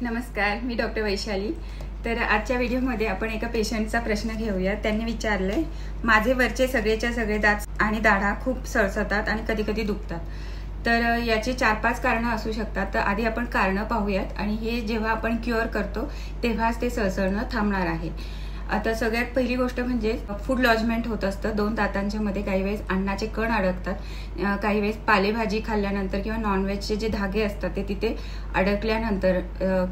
नमस्कार, मी डॉक्टर वैशाली। तर आजच्या व्हिडिओमध्ये आपण एका पेशंटचा प्रश्न घेऊया। त्यांनी विचारलंय, माझे वरचे सगळेच्या सगळे दात आणि दाढा खूप सळसळतात आणि कधी कधी दुखतात। तर याची 4-5 कारणं असू शकतात। तर आधी आपण कारणं पाहूयात आणि हे जेव्हा आपण क्युअर करतो तेव्हाच ते सळसळणं थांबणार आहे। आता सगळ्यात पहिली गोष्ट म्हणजे फूड लॉजमेंट होत असतं। दोन दातांच्या मध्ये काही वेळेस अन्नाचे कण अडकतात, काही वेळेस पालेभाजी खाल्ल्यानंतर किंवा नॉनव्हेजचे जे धागे असतात ते तिथे अडकल्यानंतर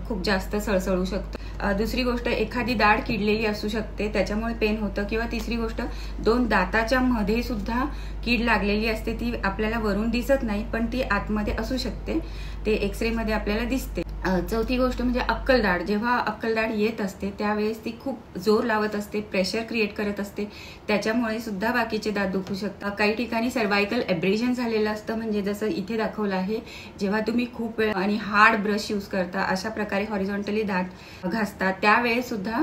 खूप जास्त सळसळू शकतं। दुसरी गोष्ट, एखादी दाढ किडलेली असू शकते, त्याच्यामुळे पेन होतं। किंवा तिसरी गोष्ट, दोन दाताच्या मध्ये सुद्धा कीड लागलेली असते, ती आपल्याला वरून दिसत नाही पण ती आतमध्ये असू शकते, ते एक्सरे मध्ये आपल्याला दिसते। चौथी गोष्ट म्हणजे अक्कल दाढ। जेव्हा अक्कल दाढ येत असते त्यावेळेस ती खूप जोर लावत असते, प्रेशर क्रिएट करत असते, त्याच्यामुळे सुद्धा बाकीचे दात दुखू शकतात। काही ठिकाणी सर्वायकल एब्रेशन झालेलं असतं, म्हणजे जसं इथे दाखवलं आहे, जेव्हा तुम्ही खूप वेळ आणि हार्ड ब्रश यूज करता, अशा प्रकारे हॉरिझॉन्टली दात घासतात, त्यावेळेस सुद्धा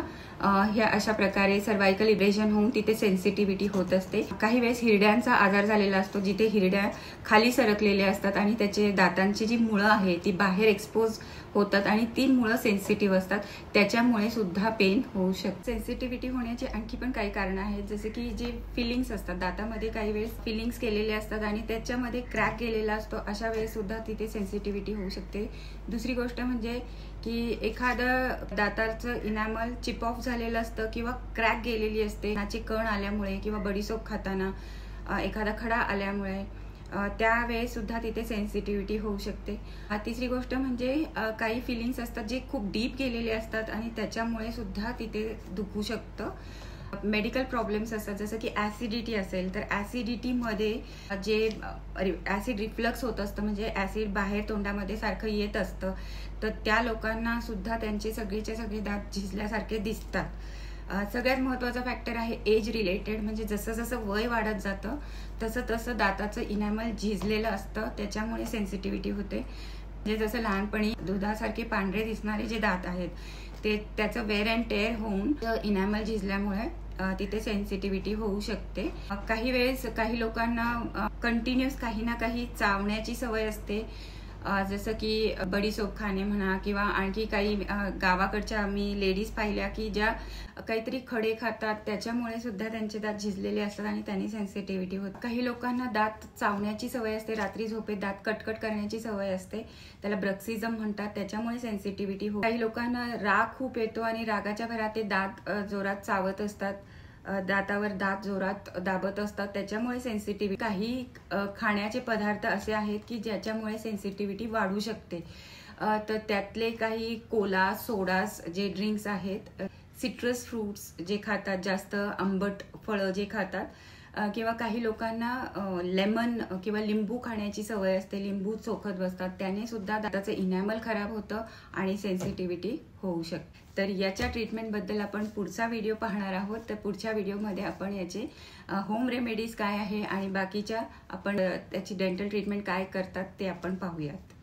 ह्या अशा प्रकारे सर्वायकल इब्रेशन होऊन तिथे सेन्सिटिव्हिटी होत असते। काही वेळेस हिरड्यांचा आजार झालेला असतो, जिथे हिरड्या खाली सरकलेल्या असतात आणि त्याचे दातांची जी मुळं आहे ती बाहेर एक्सपोज होतात आणि ती मुळं सेन्सिटिव्ह असतात, त्याच्यामुळे सुद्धा पेन होऊ शकते। सेन्सिटिव्हिटी होण्याची आणखी पण काही कारणं आहेत, जसे की जे फिलिंग्स असतात दातामध्ये, काही वेळेस फिलिंग्स केलेले असतात आणि त्याच्यामध्ये क्रॅक गेलेला असतो, अशा वेळेस सुद्धा तिथे सेन्सिटिव्हिटी होऊ शकते। दुसरी गोष्ट म्हणजे की एखादं दाताचं इनॅमल चिप ऑफ झालेलं असतं किंवा क्रॅक गेलेली असते, नाचे कण आल्यामुळे किंवा बडीसोप खाताना एखादा खडा आल्यामुळे, त्यावेळेस सुद्धा तिथे सेन्सिटिव्हिटी होऊ शकते। तिसरी गोष्ट म्हणजे काही फिलिंग्स असतात जे खूप डीप गेलेले असतात आणि त्याच्यामुळे सुद्धा तिथे दुखू शकतं। मेडिकल प्रॉब्लेम्स असतात, जसं की ऍसिडिटी असेल तर ऍसिडिटीमध्ये जे ऍसिड रिफ्लक्स होत असतं, म्हणजे ऍसिड बाहेर तोंडामध्ये सारखं येत असतं, तर त्या लोकांना सुद्धा त्यांचे सगळेचे सगळे दात झिजल्यासारखे दिसतात। सगळ्यात महत्त्वाचा फॅक्टर आहे एज रिलेटेड, म्हणजे जसं जसं वय वाढत जातं तसं तसं दाताचं इनॅमल झिजलेलं असतं, त्याच्यामुळे सेन्सिटिव्हिटी होते। म्हणजे जसं लहानपणी दुधासारखे पांढरे दिसणारे जे दात आहेत ते त्याचं वेअर अँड टेअर होऊन इनॅमल झिजल्यामुळे तिथे सेन्सिटिव्हिटी होऊ शकते। काही वेळेस काही लोकांना कंटिन्युअस काही ना काही चावण्याची सवय असते, जसं की बडीसोप खाणे म्हणा, किंवा आणखी काही गावाकडच्या आम्ही लेडीज पाहिल्या की ज्या काहीतरी खडे खातात, त्याच्यामुळे सुद्धा त्यांचे दात झिजलेले असतात आणि त्यांनी सेन्सिटिव्हिटी होते। काही लोकांना दात चावण्याची सवय असते, रात्री झोपेत दात कटकट करण्याची सवय असते, त्याला ब्रक्सिझम म्हणतात, त्याच्यामुळे सेन्सिटिव्हिटी होते। काही लोकांना राग खूप येतो आणि रागाच्या भरात ते दात जोरात चावत असतात, दातावर दात जोरात दाबत असतात, त्याच्यामुळे सेन्सिटिव्हिटी। काही खाण्याचे पदार्थ असे आहेत की ज्याच्यामुळे सेन्सिटिव्हिटी वाढू शकते, तर त्यातले काही कोला, सोडास जे ड्रिंक्स आहेत, सिट्रस फ्रूट्स जे खातात, जास्त आंबट फळं जे खातात, किंवा काही लोकांना लेमन किंवा लिंबू खाण्याची सवय असते, लिंबू चोखत बसतात, त्याने सुद्धा दाताचं इनॅमल खराब होतं आणि सेन्सिटिव्हिटी होऊ शकते। तर याच्या ट्रीटमेंटबद्दल आपण पुढचा व्हिडिओ पाहणार आहोत। तर पुढच्या व्हिडिओमध्ये आपण याचे होम रेमेडीज काय आहे आणि बाकीच्या आपण त्याची डेंटल ट्रीटमेंट काय करतात ते आपण पाहूयात।